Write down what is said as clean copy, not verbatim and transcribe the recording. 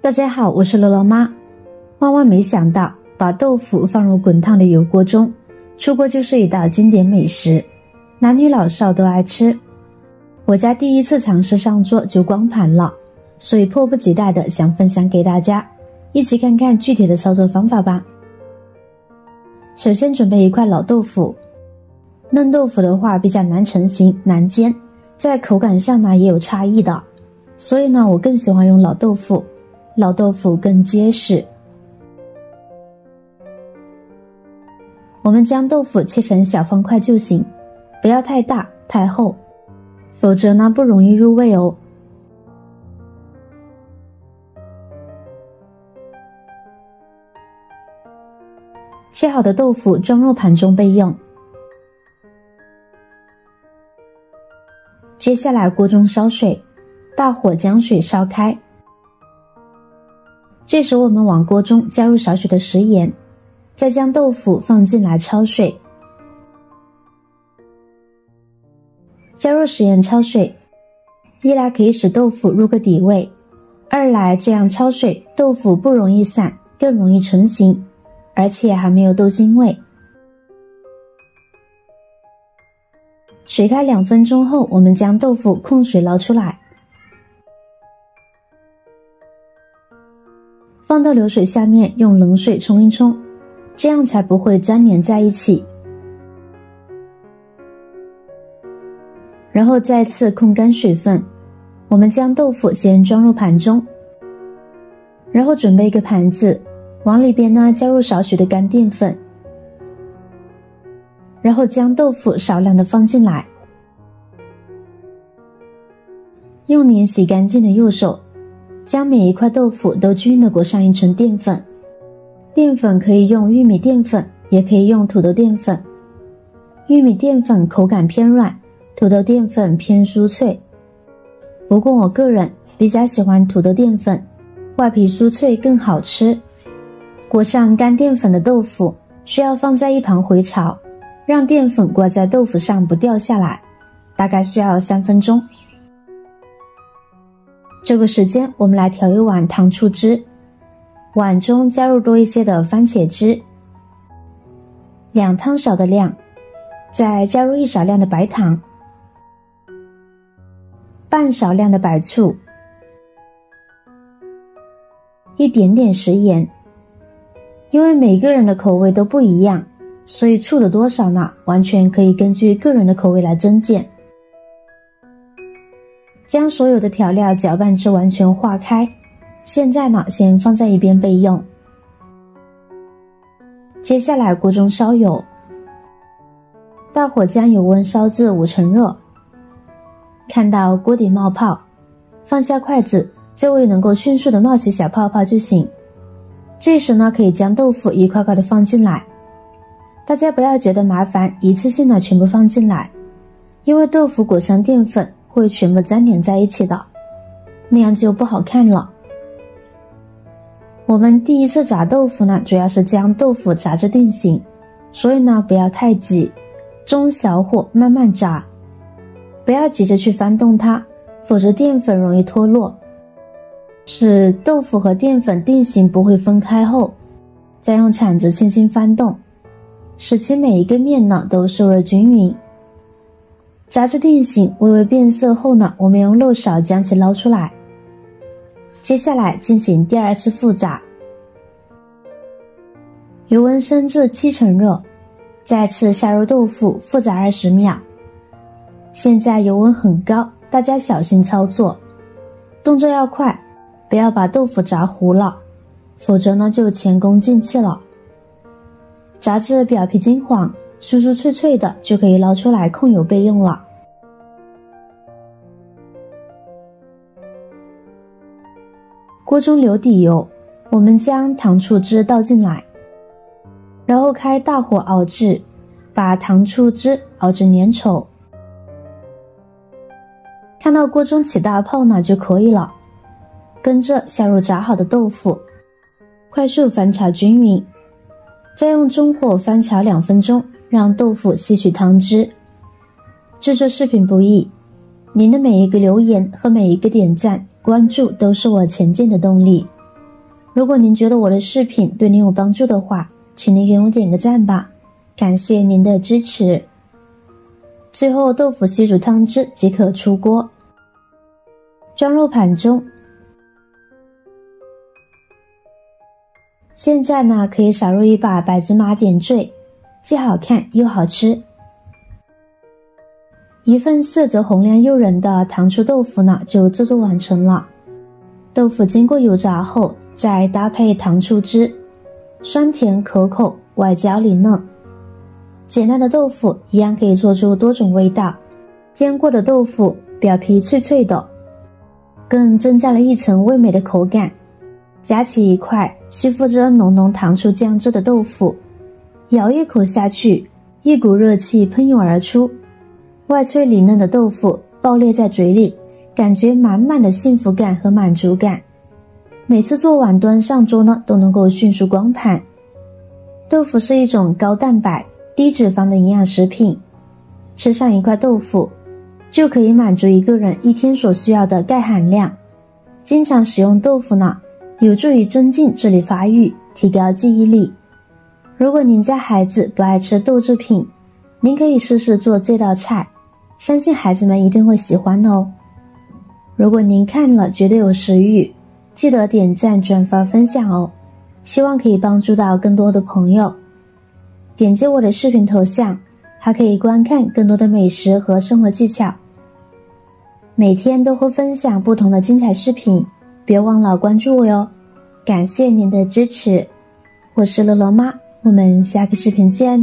大家好，我是乐乐妈。万万没想到，把豆腐放入滚烫的油锅中，出锅就是一道经典美食，男女老少都爱吃。我家第一次尝试上桌就光盘了，所以迫不及待的想分享给大家，一起看看具体的操作方法吧。首先准备一块老豆腐，嫩豆腐的话比较难成型难煎，在口感上呢也有差异的，所以呢我更喜欢用老豆腐，老豆腐更结实。我们将豆腐切成小方块就行，不要太大太厚，否则呢不容易入味哦。切好的豆腐装入盘中备用。接下来锅中烧水，大火将水烧开。这时我们往锅中加入少许的食盐，再将豆腐放进来焯水。加入食盐焯水，一来可以使豆腐入个底味，二来这样焯水豆腐不容易散，更容易成型，而且还没有豆腥味。水开2分钟后，我们将豆腐控水捞出来，放到流水下面，用冷水冲一冲，这样才不会粘连在一起。然后再次控干水分，我们将豆腐先装入盘中，然后准备一个盘子，往里边呢加入少许的干淀粉，然后将豆腐少量的放进来，用黏洗干净的右手将每一块豆腐都均匀的裹上一层淀粉。淀粉可以用玉米淀粉，也可以用土豆淀粉。玉米淀粉口感偏软，土豆淀粉偏酥脆。不过我个人比较喜欢土豆淀粉，外皮酥脆更好吃。裹上干淀粉的豆腐需要放在一旁回炒，让淀粉挂在豆腐上不掉下来，大概需要3分钟。这个时间我们来调一碗糖醋汁，碗中加入多一些的番茄汁，2汤勺的量，再加入1勺量的白糖，半勺量的白醋，一点点食盐。因为每个人的口味都不一样，所以醋的多少呢，完全可以根据个人的口味来增减。将所有的调料搅拌至完全化开，现在呢先放在一边备用。接下来锅中烧油，大火将油温烧至5成热，看到锅底冒泡，放下筷子，周围能够迅速的冒起小泡泡就行。这时呢可以将豆腐一块块的放进来，大家不要觉得麻烦，一次性的全部放进来，因为豆腐裹上淀粉会全部粘连在一起的，那样就不好看了。我们第一次炸豆腐呢，主要是将豆腐炸至定型，所以呢不要太急，中小火慢慢炸，不要急着去翻动它，否则淀粉容易脱落。使豆腐和淀粉定型不会分开后，再用铲子轻轻翻动，使其每一个面呢都受热均匀。炸至定型微微变色后呢，我们用漏勺将其捞出来。接下来进行第2次复炸，油温升至7成热，再次下入豆腐复炸20秒。现在油温很高，大家小心操作，动作要快，不要把豆腐炸糊了，否则呢就前功尽弃了。炸至表皮金黄，酥酥脆脆的就可以捞出来控油备用了。锅中留底油，我们将糖醋汁倒进来，然后开大火熬制，把糖醋汁熬至粘稠。看到锅中起大泡呢就可以了，跟着下入炸好的豆腐，快速翻炒均匀，再用中火翻炒2分钟，让豆腐吸取汤汁。制作视频不易，您的每一个留言和每一个点赞关注都是我前进的动力，如果您觉得我的视频对您有帮助的话，请您给我点个赞吧，感谢您的支持。最后豆腐稀煮汤汁即可出锅，装入盘中。现在呢，可以撒入一把白芝麻点缀，既好看又好吃。一份色泽红亮诱人的糖醋豆腐呢，就制作完成了。豆腐经过油炸后，再搭配糖醋汁，酸甜可口，外焦里嫩。简单的豆腐一样可以做出多种味道，煎过的豆腐表皮脆脆的，更增加了一层味美的口感。夹起一块吸附着浓浓糖醋酱汁的豆腐，咬一口下去，一股热气喷涌而出，外脆里嫩的豆腐爆裂在嘴里，感觉满满的幸福感和满足感。每次做完端上桌呢，都能够迅速光盘。豆腐是一种高蛋白、低脂肪的营养食品，吃上一块豆腐，就可以满足一个人一天所需要的钙含量。经常使用豆腐呢，有助于增进智力发育，提高记忆力。如果您家孩子不爱吃豆制品，您可以试试做这道菜，相信孩子们一定会喜欢哦。如果您看了觉得有食欲，记得点赞、转发、分享哦，希望可以帮助到更多的朋友。点击我的视频头像，还可以观看更多的美食和生活技巧。每天都会分享不同的精彩视频，别忘了关注我哟。感谢您的支持，我是乐乐妈，我们下个视频见。